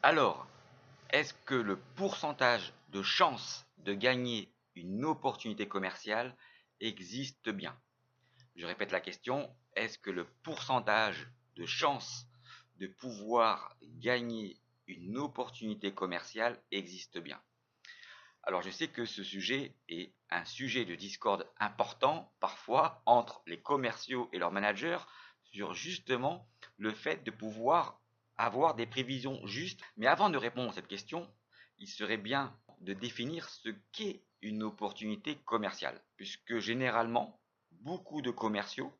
Alors, est-ce que le pourcentage de chance de gagner une opportunité commerciale existe bien? Je répète la question, est-ce que le pourcentage de chance de pouvoir gagner une opportunité commerciale existe bien? Alors je sais que ce sujet est un sujet de discorde important parfois entre les commerciaux et leurs managers sur justement le fait de pouvoir avoir des prévisions justes. Mais avant de répondre à cette question, il serait bien de définir ce qu'est une opportunité commerciale. Puisque généralement, beaucoup de commerciaux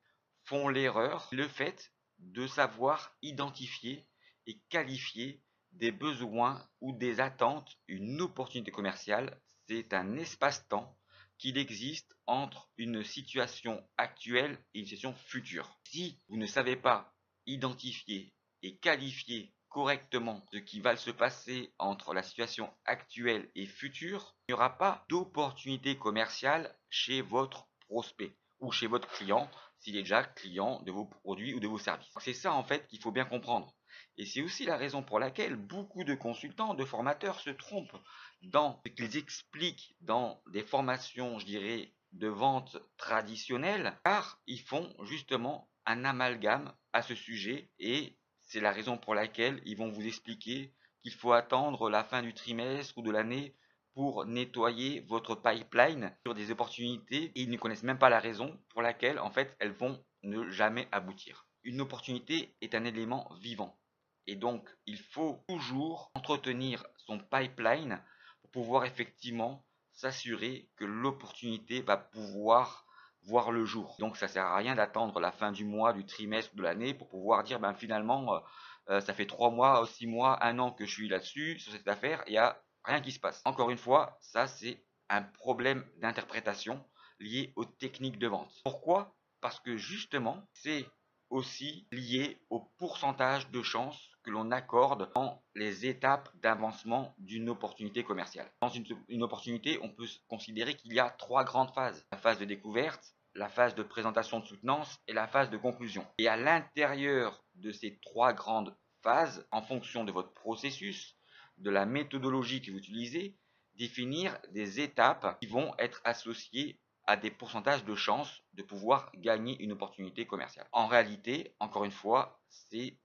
font l'erreur, le fait de savoir identifier et qualifier des besoins ou des attentes. Une opportunité commerciale, c'est un espace-temps qu'il existe entre une situation actuelle et une situation future. Si vous ne savez pas identifier et qualifier correctement ce qui va se passer entre la situation actuelle et future, il n'y aura pas d'opportunité commerciale chez votre prospect ou chez votre client s'il est déjà client de vos produits ou de vos services. C'est ça en fait qu'il faut bien comprendre. Et c'est aussi la raison pour laquelle beaucoup de consultants, de formateurs se trompent dans ce qu'ils expliquent dans des formations, je dirais, de vente traditionnelles, car ils font justement un amalgame à ce sujet et c'est la raison pour laquelle ils vont vous expliquer qu'il faut attendre la fin du trimestre ou de l'année pour nettoyer votre pipeline sur des opportunités et ils ne connaissent même pas la raison pour laquelle en fait elles vont ne jamais aboutir. Une opportunité est un élément vivant et donc il faut toujours entretenir son pipeline pour pouvoir effectivement s'assurer que l'opportunité va pouvoir voir le jour. Donc ça sert à rien d'attendre la fin du mois, du trimestre, de l'année pour pouvoir dire ben finalement ça fait 3 mois, 6 mois, 1 an que je suis là-dessus, sur cette affaire, il n'y a rien qui se passe. Encore une fois, ça c'est un problème d'interprétation lié aux techniques de vente. Pourquoi? Parce que justement, c'est aussi lié au pourcentage de chance que l'on accorde dans les étapes d'avancement d'une opportunité commerciale. Dans une opportunité, on peut considérer qu'il y a 3 grandes phases. La phase de découverte, la phase de présentation de soutenance et la phase de conclusion. Et à l'intérieur de ces 3 grandes phases, en fonction de votre processus, de la méthodologie que vous utilisez, définir des étapes qui vont être associées à des pourcentages de chances de pouvoir gagner une opportunité commerciale. En réalité, encore une fois, c'est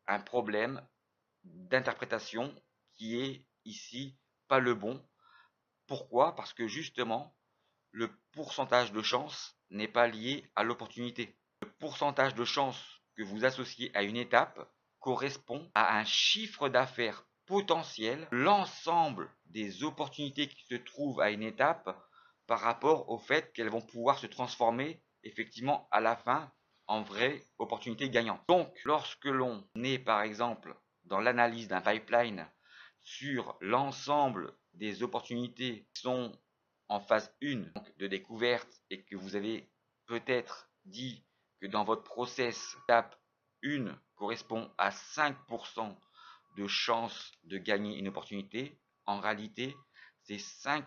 un problème d'interprétation qui est ici pas le bon. Pourquoi? Parce que justement, le pourcentage de chance n'est pas lié à l'opportunité. Le pourcentage de chance que vous associez à une étape correspond à un chiffre d'affaires potentiel, l'ensemble des opportunités qui se trouvent à une étape par rapport au fait qu'elles vont pouvoir se transformer effectivement à la fin en vraies opportunités gagnantes. Donc, lorsque l'on est par exemple dans l'analyse d'un pipeline sur l'ensemble des opportunités qui sont en phase 1 donc de découverte et que vous avez peut-être dit que dans votre process, étape 1 correspond à 5% de chance de gagner une opportunité, en réalité, c'est 5%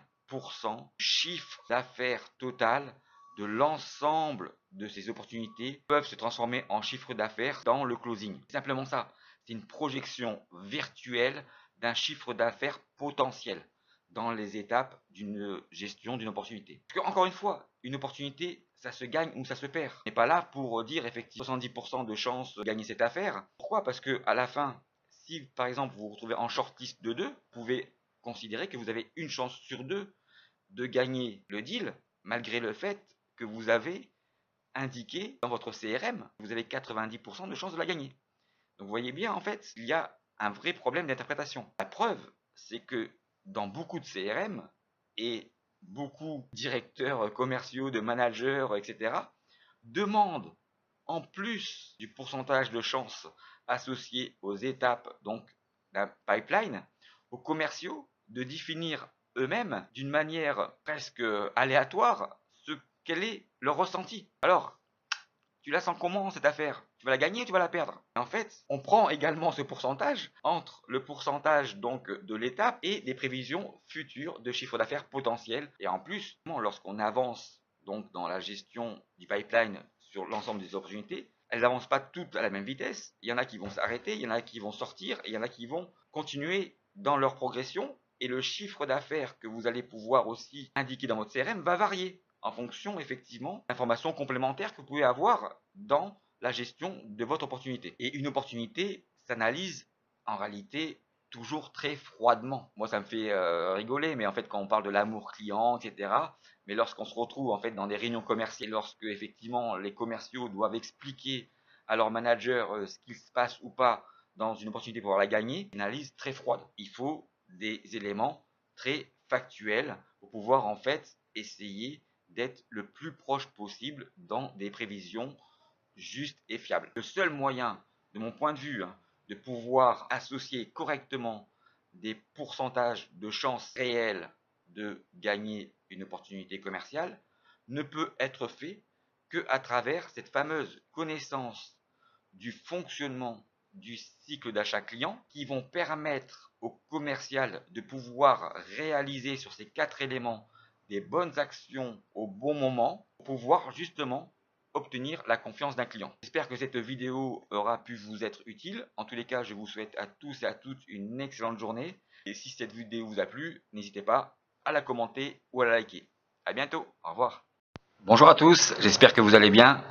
du chiffre d'affaires total de l'ensemble de ces opportunités peuvent se transformer en chiffre d'affaires dans le closing. C'est simplement ça. C'est une projection virtuelle d'un chiffre d'affaires potentiel dans les étapes d'une gestion d'une opportunité. Parce que, encore une fois, une opportunité, ça se gagne ou ça se perd. On n'est pas là pour dire effectivement 70% de chance de gagner cette affaire. Pourquoi? Parce que à la fin, si par exemple vous vous retrouvez en shortlist de 2, vous pouvez considérer que vous avez une chance sur 2 de gagner le deal, malgré le fait que vous avez indiqué dans votre CRM que vous avez 90% de chances de la gagner. Donc vous voyez bien en fait, il y a un vrai problème d'interprétation. La preuve, c'est que dans beaucoup de CRM et beaucoup de directeurs commerciaux, de managers, etc., demandent en plus du pourcentage de chance associé aux étapes donc d'un pipeline, aux commerciaux de définir eux-mêmes d'une manière presque aléatoire quel est leur ressenti. Alors, tu la sens comment cette affaire? Tu vas la gagner ou tu vas la perdre? Et en fait, on prend également ce pourcentage entre le pourcentage donc de l'étape et des prévisions futures de chiffre d'affaires potentiel. Et en plus, lorsqu'on avance donc dans la gestion du pipeline sur l'ensemble des opportunités, elles n'avancent pas toutes à la même vitesse. Il y en a qui vont s'arrêter, il y en a qui vont sortir, et il y en a qui vont continuer dans leur progression. Et le chiffre d'affaires que vous allez pouvoir aussi indiquer dans votre CRM va varier en fonction effectivement d'informations complémentaires que vous pouvez avoir dans la gestion de votre opportunité. Et une opportunité s'analyse en réalité toujours très froidement. Moi, ça me fait rigoler, mais en fait, quand on parle de l'amour client, etc., mais lorsqu'on se retrouve en fait dans des réunions commerciales, lorsque effectivement les commerciaux doivent expliquer à leur manager ce qu'il se passe ou pas dans une opportunité pour la gagner, une analyse très froide. Il faut des éléments très factuels pour pouvoir en fait essayer d'être le plus proche possible dans des prévisions justes et fiables. Le seul moyen, de mon point de vue, de pouvoir associer correctement des pourcentages de chances réelles de gagner une opportunité commerciale ne peut être fait qu'à travers cette fameuse connaissance du fonctionnement du cycle d'achat client qui vont permettre au commercial de pouvoir réaliser sur ces 4 éléments des bonnes actions au bon moment pour pouvoir justement obtenir la confiance d'un client. J'espère que cette vidéo aura pu vous être utile. En tous les cas, je vous souhaite à tous et à toutes une excellente journée. Et si cette vidéo vous a plu, n'hésitez pas à la commenter ou à la liker. À bientôt, au revoir. Bonjour à tous, j'espère que vous allez bien.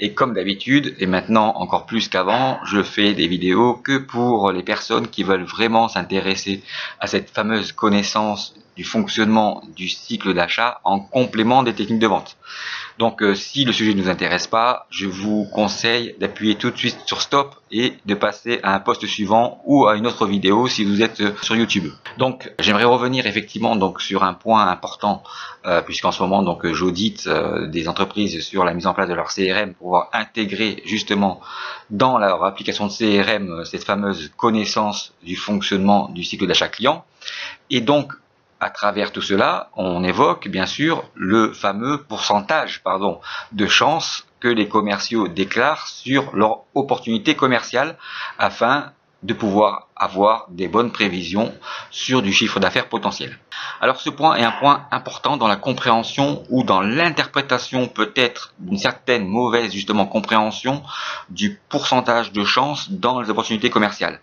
Et comme d'habitude, et maintenant encore plus qu'avant, je fais des vidéos que pour les personnes qui veulent vraiment s'intéresser à cette fameuse connaissance du fonctionnement du cycle d'achat en complément des techniques de vente. Donc si le sujet ne vous intéresse pas, je vous conseille d'appuyer tout de suite sur stop et de passer à un post suivant ou à une autre vidéo si vous êtes sur YouTube. Donc j'aimerais revenir effectivement donc sur un point important puisqu'en ce moment donc j'audite des entreprises sur la mise en place de leur CRM pour pouvoir intégrer justement dans leur application de CRM cette fameuse connaissance du fonctionnement du cycle d'achat client. Et donc à travers tout cela, on évoque bien sûr le fameux pourcentage de chances que les commerciaux déclarent sur leur opportunité commerciale afin de pouvoir avoir des bonnes prévisions sur du chiffre d'affaires potentiel. Alors ce point est un point important dans la compréhension ou dans l'interprétation peut-être d'une certaine mauvaise justement compréhension du pourcentage de chances dans les opportunités commerciales.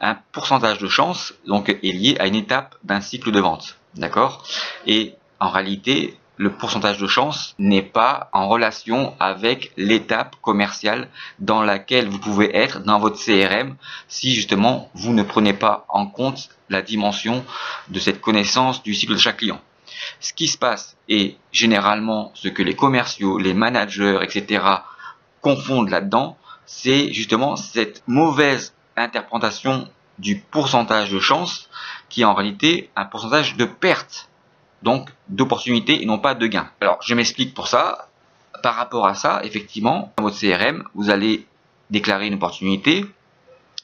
Un pourcentage de chance donc est lié à une étape d'un cycle de vente, d'accord? Et en réalité, le pourcentage de chance n'est pas en relation avec l'étape commerciale dans laquelle vous pouvez être dans votre CRM si justement vous ne prenez pas en compte la dimension de cette connaissance du cycle de chaque client. Ce qui se passe et généralement ce que les commerciaux, les managers, etc. confondent là-dedans, c'est justement cette mauvaise interprétation du pourcentage de chance qui est en réalité un pourcentage de perte, donc d'opportunité et non pas de gain. Alors je m'explique pour ça. Par rapport à ça, effectivement, dans votre CRM, vous allez déclarer une opportunité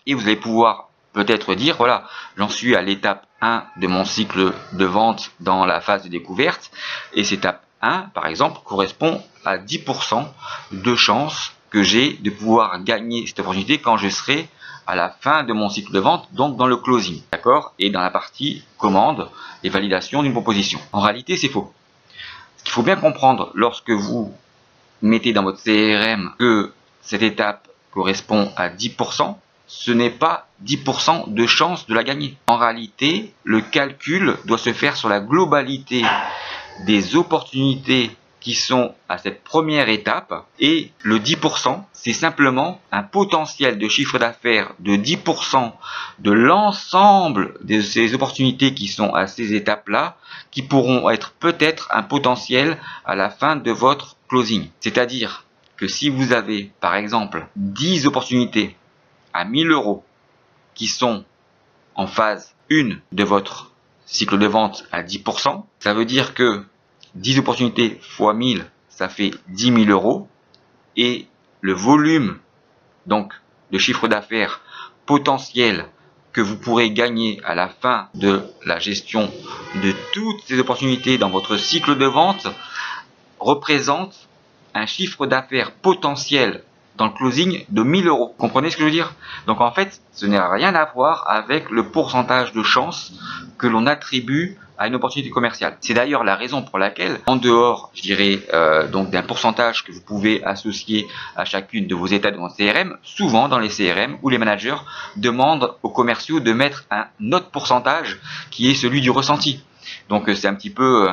et vous allez pouvoir peut-être dire, voilà, j'en suis à l'étape 1 de mon cycle de vente dans la phase de découverte et cette étape 1, par exemple, correspond à 10% de chance que j'ai de pouvoir gagner cette opportunité quand je serai à la fin de mon cycle de vente, donc dans le closing, d'accord, et dans la partie commande et validation d'une proposition. En réalité, c'est faux. Ce qu'il faut bien comprendre lorsque vous mettez dans votre CRM que cette étape correspond à 10%, ce n'est pas 10% de chance de la gagner. En réalité, le calcul doit se faire sur la globalité des opportunités qui sont à cette première étape et le 10% c'est simplement un potentiel de chiffre d'affaires de 10% de l'ensemble de ces opportunités qui sont à ces étapes là qui pourront être peut-être un potentiel à la fin de votre closing. C'est-à-dire que si vous avez par exemple 10 opportunités à 1000 € qui sont en phase 1 de votre cycle de vente à 10%, ça veut dire que 10 opportunités fois 1000, ça fait 10 000 € et le volume donc de chiffre d'affaires potentiel que vous pourrez gagner à la fin de la gestion de toutes ces opportunités dans votre cycle de vente représente un chiffre d'affaires potentiel dans le closing de 1000 €. Vous comprenez ce que je veux dire? Donc en fait, ce n'a rien à voir avec le pourcentage de chance que l'on attribue à une opportunité commerciale. C'est d'ailleurs la raison pour laquelle, en dehors, je dirais, donc d'un pourcentage que vous pouvez associer à chacune de vos étapes dans le CRM, souvent dans les CRM où les managers demandent aux commerciaux de mettre un autre pourcentage qui est celui du ressenti. Donc c'est un petit peu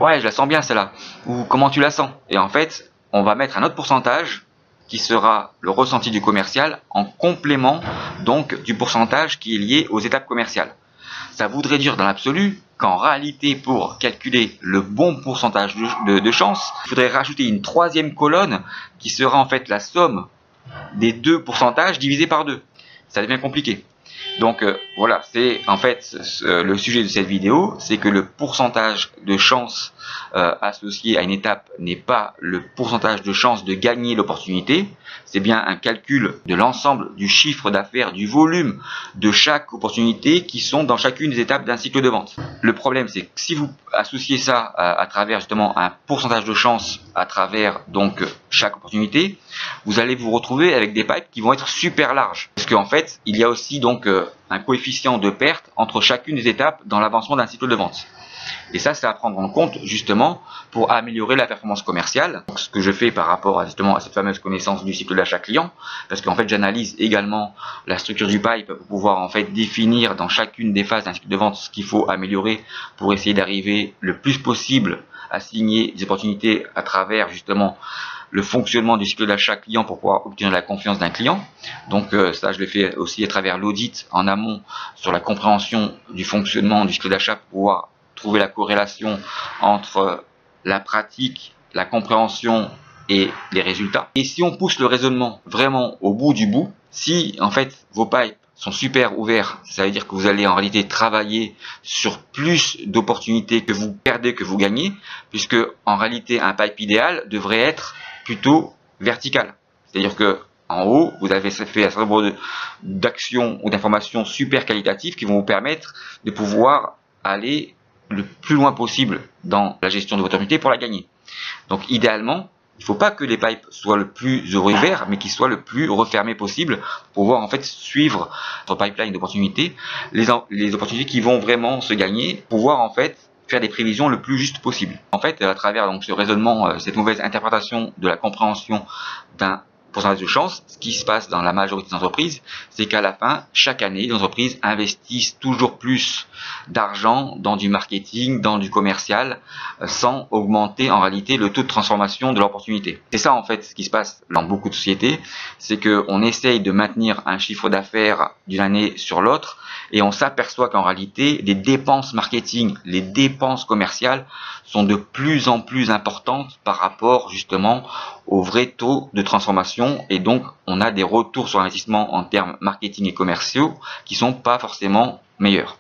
ouais, je la sens bien celle-là, ou comment tu la sens? Et en fait, on va mettre un autre pourcentage qui sera le ressenti du commercial en complément donc du pourcentage qui est lié aux étapes commerciales. Ça voudrait dire dans l'absolu qu'en réalité, pour calculer le bon pourcentage de chance, il faudrait rajouter une troisième colonne qui sera en fait la somme des deux pourcentages divisé par 2. Ça devient compliqué. Donc voilà, c'est en fait le sujet de cette vidéo, c'est que le pourcentage de chance associé à une étape n'est pas le pourcentage de chance de gagner l'opportunité, c'est bien un calcul de l'ensemble du chiffre d'affaires, du volume de chaque opportunité qui sont dans chacune des étapes d'un cycle de vente. Le problème, c'est que si vous associez ça à travers justement un pourcentage de chance à travers donc chaque opportunité, vous allez vous retrouver avec des pipes qui vont être super larges. Parce qu'en fait, il y a aussi donc un coefficient de perte entre chacune des étapes dans l'avancement d'un cycle de vente. Et ça, c'est à prendre en compte justement pour améliorer la performance commerciale. Donc, ce que je fais par rapport à, justement à cette fameuse connaissance du cycle d'achat client, parce qu'en fait, j'analyse également la structure du pipe pour pouvoir en fait définir dans chacune des phases d'un cycle de vente ce qu'il faut améliorer pour essayer d'arriver le plus possible à signer des opportunités à travers justement le fonctionnement du cycle d'achat client pour pouvoir obtenir la confiance d'un client. Donc ça, je le fais aussi à travers l'audit en amont sur la compréhension du fonctionnement du cycle d'achat pour pouvoir trouver la corrélation entre la pratique, la compréhension et les résultats. Et si on pousse le raisonnement vraiment au bout du bout, si en fait vos pipes sont super ouverts, ça veut dire que vous allez en réalité travailler sur plus d'opportunités que vous perdez que vous gagnez, puisque en réalité un pipe idéal devrait être plutôt vertical. C'est-à-dire que en haut, vous avez fait un certain nombre d'actions ou d'informations super qualitatives qui vont vous permettre de pouvoir aller le plus loin possible dans la gestion de votre opportunité pour la gagner. Donc idéalement, il ne faut pas que les pipes soient le plus ouverts, mais qu'ils soient le plus refermés possible pour pouvoir en fait suivre votre pipeline d'opportunités, les opportunités qui vont vraiment se gagner, pouvoir en fait faire des prévisions le plus juste possible. En fait, à travers donc ce raisonnement, cette mauvaise interprétation de la compréhension d'un pourcentage de chance, ce qui se passe dans la majorité des entreprises, c'est qu'à la fin, chaque année, les entreprises investissent toujours plus d'argent dans du marketing, dans du commercial, sans augmenter en réalité le taux de transformation de l'opportunité. C'est ça en fait ce qui se passe dans beaucoup de sociétés, c'est qu'on essaye de maintenir un chiffre d'affaires d'une année sur l'autre, et on s'aperçoit qu'en réalité, les dépenses marketing, les dépenses commerciales sont de plus en plus importantes par rapport justement au vrai taux de transformation, et donc on a des retours sur investissement en termes marketing et commerciaux qui sont pas forcément meilleurs.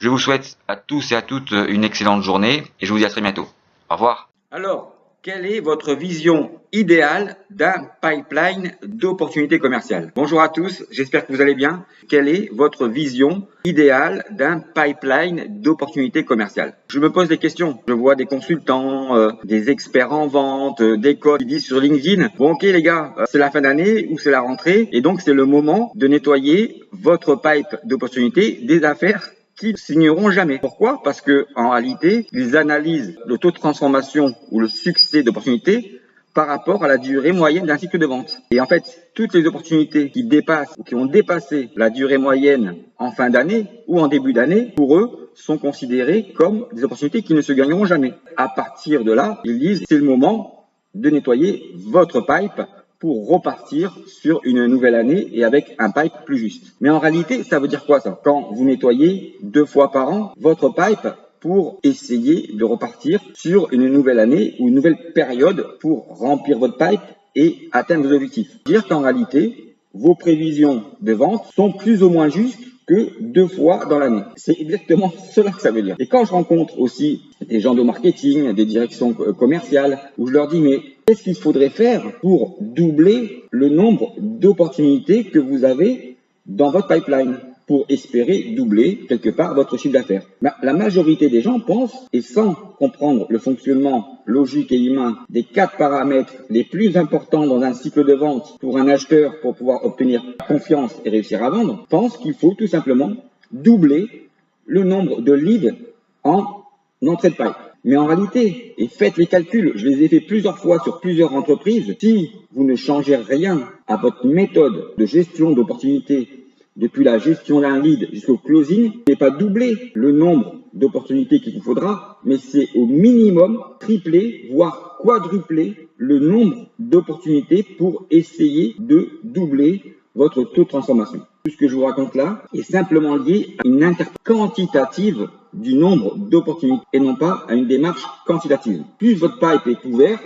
Je vous souhaite à tous et à toutes une excellente journée et je vous dis à très bientôt. Au revoir. Alors, quelle est votre vision idéale d'un pipeline d'opportunités commerciales? Bonjour à tous, j'espère que vous allez bien. Quelle est votre vision idéale d'un pipeline d'opportunités commerciales? Je me pose des questions. Je vois des consultants, des experts en vente, des coachs qui disent sur LinkedIn, bon ok les gars, c'est la fin d'année ou c'est la rentrée et donc c'est le moment de nettoyer votre pipe d'opportunités des affaires qui ne signeront jamais. Pourquoi? Parce que en réalité, ils analysent le taux de transformation ou le succès d'opportunités par rapport à la durée moyenne d'un cycle de vente. Et en fait, toutes les opportunités qui dépassent ou qui ont dépassé la durée moyenne en fin d'année ou en début d'année, pour eux, sont considérées comme des opportunités qui ne se gagneront jamais. À partir de là, ils disent c'est le moment de nettoyer votre pipe pour repartir sur une nouvelle année et avec un pipe plus juste. Mais en réalité, ça veut dire quoi ça? Quand vous nettoyez 2 fois par an votre pipe pour essayer de repartir sur une nouvelle année ou une nouvelle période pour remplir votre pipe et atteindre vos objectifs. Dire qu'en réalité, vos prévisions de vente sont plus ou moins justes que 2 fois dans l'année. C'est exactement cela que ça veut dire. Et quand je rencontre aussi des gens de marketing, des directions commerciales, où je leur dis mais qu'est-ce qu'il faudrait faire pour doubler le nombre d'opportunités que vous avez dans votre pipeline pour espérer doubler quelque part votre chiffre d'affaires? La majorité des gens pensent, et sans comprendre le fonctionnement logique et humain des 4 paramètres les plus importants dans un cycle de vente pour un acheteur pour pouvoir obtenir confiance et réussir à vendre, pensent qu'il faut tout simplement doubler le nombre de leads en entrée de pipe. Mais en réalité, et faites les calculs, je les ai fait plusieurs fois sur plusieurs entreprises, si vous ne changez rien à votre méthode de gestion d'opportunités, depuis la gestion d'un lead jusqu'au closing, ce n'est pas doubler le nombre d'opportunités qu'il vous faudra, mais c'est au minimum tripler, voire quadrupler le nombre d'opportunités pour essayer de doubler votre taux de transformation. Tout ce que je vous raconte là est simplement lié à une interprétation quantitative du nombre d'opportunités et non pas à une démarche quantitative. Plus votre pipe est ouvert,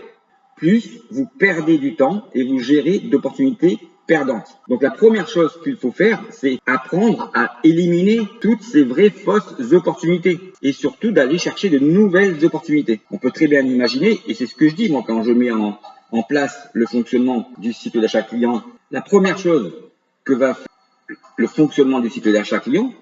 plus vous perdez du temps et vous gérez d'opportunités perdantes. Donc la première chose qu'il faut faire, c'est apprendre à éliminer toutes ces vraies fausses opportunités et surtout d'aller chercher de nouvelles opportunités. On peut très bien imaginer, et c'est ce que je dis moi quand je mets en place le fonctionnement du cycle d'achat client. La première chose que va faire le fonctionnement du cycle d'achat client,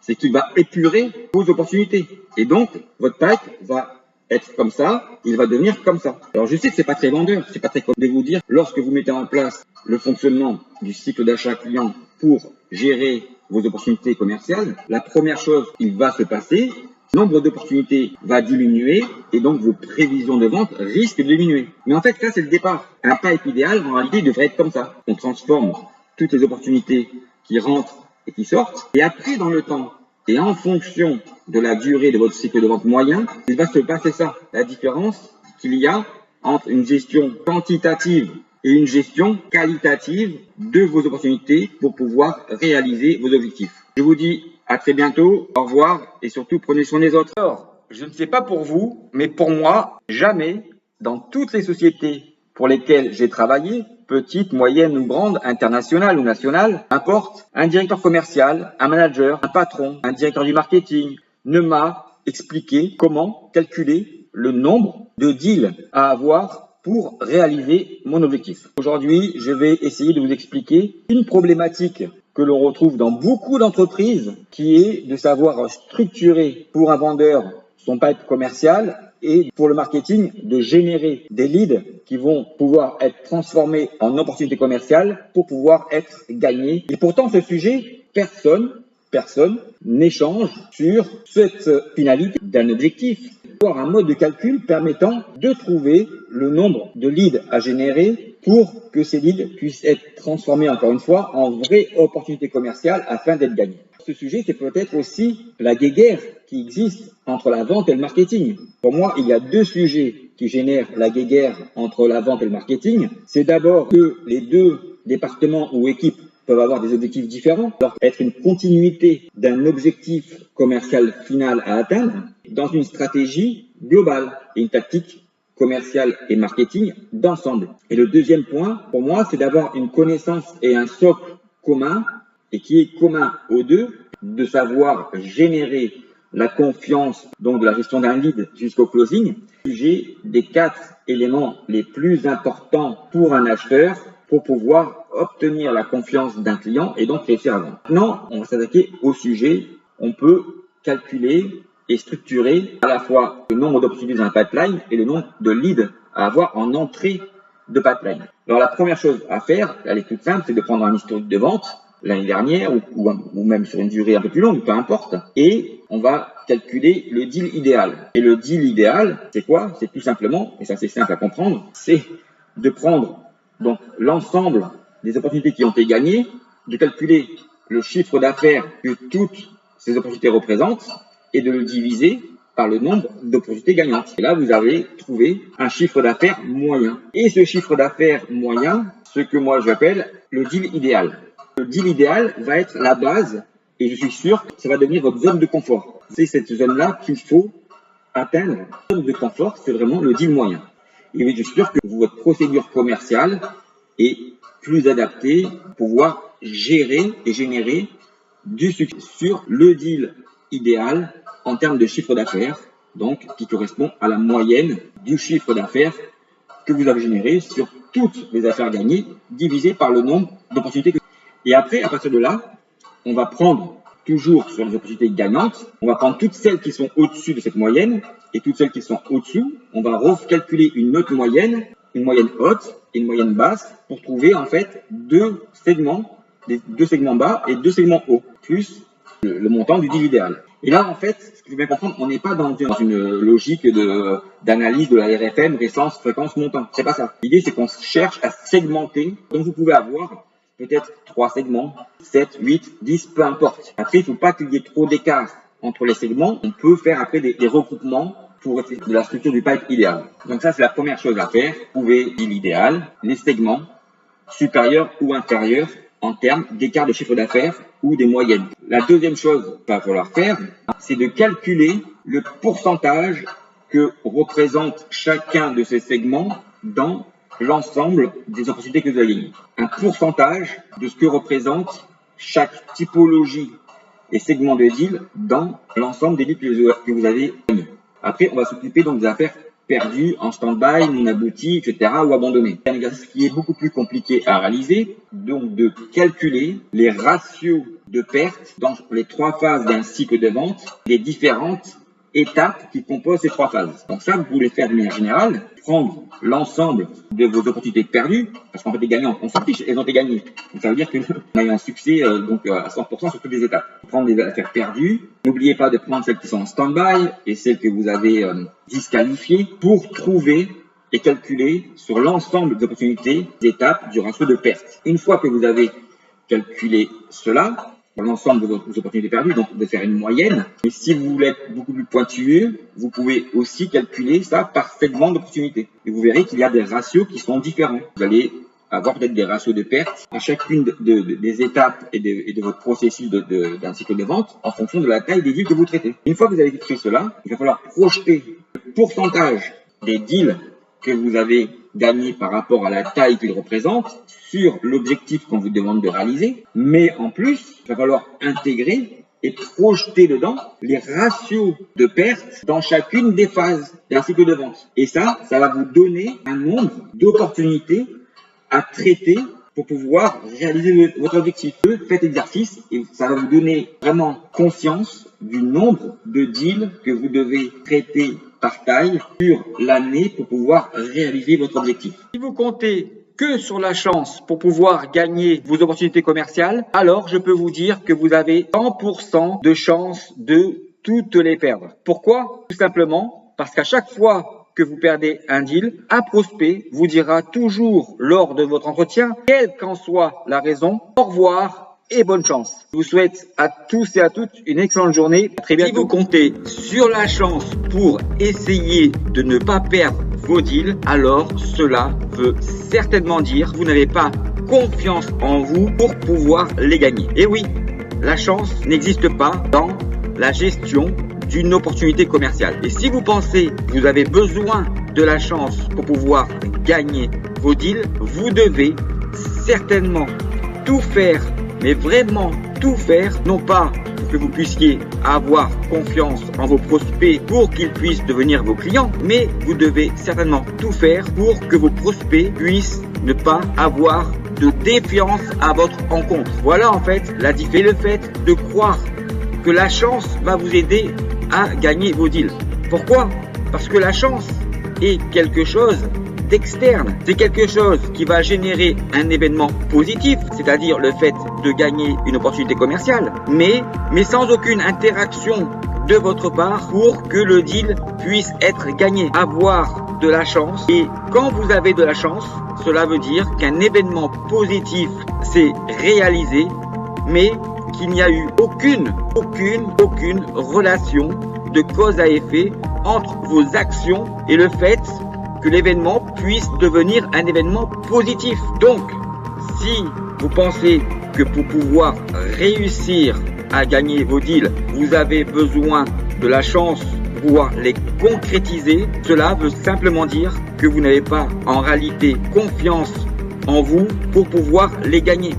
c'est qu'il va épurer vos opportunités. Et donc, votre pipe va être comme ça, il va devenir comme ça. Alors, je sais que c'est pas très vendeur, c'est pas très comme de vous dire, lorsque vous mettez en place le fonctionnement du cycle d'achat client pour gérer vos opportunités commerciales, la première chose qui va se passer, le nombre d'opportunités va diminuer et donc vos prévisions de vente risquent de diminuer. Mais en fait, ça, c'est le départ. Un pipe idéal, en réalité, il devrait être comme ça. On transforme toutes les opportunités qui rentrent et qui sortent. Et après, dans le temps, et en fonction de la durée de votre cycle de vente moyen, il va se passer ça. La différence qu'il y a entre une gestion quantitative et une gestion qualitative de vos opportunités pour pouvoir réaliser vos objectifs. Je vous dis à très bientôt, au revoir et surtout prenez soin des autres. Alors, je ne sais pas pour vous, mais pour moi, jamais dans toutes les sociétés pour lesquelles j'ai travaillé, petite, moyenne ou grande, internationale ou nationale, importe, un directeur commercial, un manager, un patron, un directeur du marketing ne m'a expliqué comment calculer le nombre de deals à avoir pour réaliser mon objectif. Aujourd'hui, je vais essayer de vous expliquer une problématique que l'on retrouve dans beaucoup d'entreprises qui est de savoir structurer pour un vendeur son pipe commercial et pour le marketing de générer des leads qui vont pouvoir être transformés en opportunités commerciales pour pouvoir être gagnés. Et pourtant, ce sujet, personne n'échange sur cette finalité d'un objectif. Avoir un mode de calcul permettant de trouver le nombre de leads à générer pour que ces leads puissent être transformés, encore une fois, en vraies opportunités commerciales afin d'être gagnés. Ce sujet, c'est peut-être aussi la guéguerre qui existe entre la vente et le marketing. Pour moi, il y a deux sujets qui génèrent la guéguerre entre la vente et le marketing. C'est d'abord que les deux départements ou équipes peuvent avoir des objectifs différents, alors être une continuité d'un objectif commercial final à atteindre dans une stratégie globale et une tactique commerciale et marketing d'ensemble. Et le deuxième point, pour moi, c'est d'avoir une connaissance et un socle commun et qui est commun aux deux, de savoir générer la confiance donc de la gestion d'un lead jusqu'au closing. J'ai des 4 éléments les plus importants pour un acheteur pour pouvoir obtenir la confiance d'un client et donc réussir à vendre. Maintenant, on va s'attaquer au sujet. On peut calculer et structurer à la fois le nombre d'opportunités dans un pipeline et le nombre de leads à avoir en entrée de pipeline. Alors la première chose à faire, elle est toute simple, c'est de prendre un historique de vente l'année dernière ou même sur une durée un peu plus longue, peu importe, et on va calculer le deal idéal. Et le deal idéal, c'est quoi? C'est tout simplement, et ça c'est simple à comprendre, c'est de prendre donc l'ensemble des opportunités qui ont été gagnées, de calculer le chiffre d'affaires que toutes ces opportunités représentent et de le diviser par le nombre d'opportunités gagnantes. Et là, vous avez trouvé un chiffre d'affaires moyen. Et ce chiffre d'affaires moyen, ce que moi j'appelle le deal idéal. Le deal idéal va être la base et je suis sûr que ça va devenir votre zone de confort. C'est cette zone-là qu'il faut atteindre. La zone de confort, c'est vraiment le deal moyen. Et je suis sûr que votre procédure commerciale est plus adaptée pour pouvoir gérer et générer du succès sur le deal idéal en termes de chiffre d'affaires, donc qui correspond à la moyenne du chiffre d'affaires que vous avez généré sur toutes les affaires gagnées divisé par le nombre d'opportunités. Et après, à partir de là, on va prendre toujours sur les opportunités gagnantes, on va prendre toutes celles qui sont au-dessus de cette moyenne et toutes celles qui sont au-dessous, on va recalculer une autre moyenne, une moyenne haute et une moyenne basse pour trouver en fait deux segments bas et deux segments hauts, plus le montant du deal idéal. Et là, en fait, ce qu'il faut bien comprendre, on n'est pas dans une logique d'analyse de la RFM, récence, fréquence, montant. C'est pas ça. L'idée, c'est qu'on cherche à segmenter. Donc, vous pouvez avoir peut-être 3 segments, 7, 8, 10, peu importe. Après, il ne faut pas qu'il y ait trop d'écart entre les segments. On peut faire après des regroupements pour de la structure du pipe idéal. Donc ça, c'est la première chose à faire. Vous pouvez dire l'idéal, les segments supérieurs ou inférieurs en termes d'écart de chiffre d'affaires ou des moyennes. La deuxième chose qu'il va falloir faire, c'est de calculer le pourcentage que représente chacun de ces segments dans l'ensemble des opportunités que vous avez gagnées. Un pourcentage de ce que représente chaque typologie et segment de deal dans l'ensemble des deals que vous avez gagnés. Après, on va s'occuper donc des affaires perdues, en stand-by, non abouties, etc. ou abandonnées. C'est un exercice qui est beaucoup plus compliqué à réaliser, donc de calculer les ratios de pertes dans les 3 phases d'un cycle de vente, les différentes étapes qui composent ces 3 phases. Donc ça, vous pouvez le faire de manière générale, prendre l'ensemble de vos opportunités perdues, parce qu'en fait les gagnants, on s'en fiche, elles ont été gagnées. Donc ça veut dire qu'on a eu un succès à 100% sur toutes les étapes. Prendre les affaires perdues, n'oubliez pas de prendre celles qui sont en stand-by et celles que vous avez disqualifiées pour trouver et calculer sur l'ensemble des opportunités, des étapes du ratio de perte. Une fois que vous avez calculé cela, pour l'ensemble de vos opportunités perdues, donc de faire une moyenne. Mais si vous voulez être beaucoup plus pointueux, vous pouvez aussi calculer ça par segment d'opportunité. Et vous verrez qu'il y a des ratios qui sont différents. Vous allez avoir peut-être des ratios de perte à chacune des étapes et de votre processus d'un cycle de vente en fonction de la taille des deals que vous traitez. Une fois que vous avez fait cela, il va falloir projeter le pourcentage des deals que vous avez gagné par rapport à la taille qu'ils représentent sur l'objectif qu'on vous demande de réaliser, mais en plus, il va falloir intégrer et projeter dedans les ratios de pertes dans chacune des phases d'un cycle de vente. Et ça va vous donner un nombre d'opportunités à traiter pour pouvoir réaliser votre objectif. Faites l'exercice et ça va vous donner vraiment conscience du nombre de deals que vous devez traiter par taille sur l'année pour pouvoir réaliser votre objectif. Si vous comptez que sur la chance pour pouvoir gagner vos opportunités commerciales, alors je peux vous dire que vous avez 100% de chance de toutes les perdre. Pourquoi? Tout simplement parce qu'à chaque fois que vous perdez un deal, un prospect vous dira toujours lors de votre entretien, quelle qu'en soit la raison, au revoir et bonne chance. Je vous souhaite à tous et à toutes une excellente journée. À très bientôt. Si vous comptez sur la chance pour essayer de ne pas perdre vos deals, alors cela veut certainement dire que vous n'avez pas confiance en vous pour pouvoir les gagner. Et oui, la chance n'existe pas dans la gestion d'une opportunité commerciale. Et si vous pensez que vous avez besoin de la chance pour pouvoir gagner vos deals, vous devez certainement tout faire, mais vraiment tout faire, non pas pour que vous puissiez avoir confiance en vos prospects pour qu'ils puissent devenir vos clients, mais vous devez certainement tout faire pour que vos prospects puissent ne pas avoir de défiance à votre encontre. Voilà en fait la différence. Et le fait de croire que la chance va vous aider à gagner vos deals. Pourquoi? Parce que la chance est quelque chose d'externe. C'est quelque chose qui va générer un événement positif, c'est-à-dire le fait de gagner une opportunité commerciale, mais sans aucune interaction de votre part pour que le deal puisse être gagné. Avoir de la chance, et quand vous avez de la chance, cela veut dire qu'un événement positif s'est réalisé, mais qu'il n'y a eu aucune relation de cause à effet entre vos actions et le fait que l'événement puisse devenir un événement positif. Donc, si vous pensez que pour pouvoir réussir à gagner vos deals, vous avez besoin de la chance pour pouvoir les concrétiser, cela veut simplement dire que vous n'avez pas en réalité confiance en vous pour pouvoir les gagner.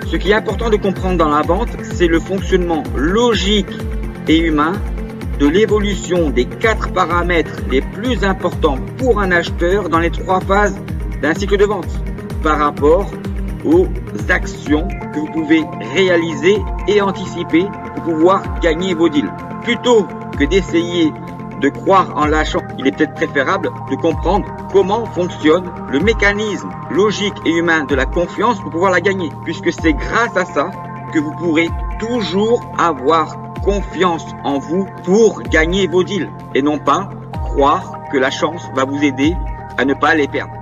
Ce qui est important de comprendre dans la vente, c'est le fonctionnement logique et humain de l'évolution des 4 paramètres les plus importants pour un acheteur dans les 3 phases d'un cycle de vente par rapport aux actions que vous pouvez réaliser et anticiper pour pouvoir gagner vos deals. Plutôt que d'essayer de croire en la chance, il est peut-être préférable de comprendre comment fonctionne le mécanisme logique et humain de la confiance pour pouvoir la gagner, puisque c'est grâce à ça que vous pourrez toujours avoir confiance en vous pour gagner vos deals et non pas croire que la chance va vous aider à ne pas les perdre.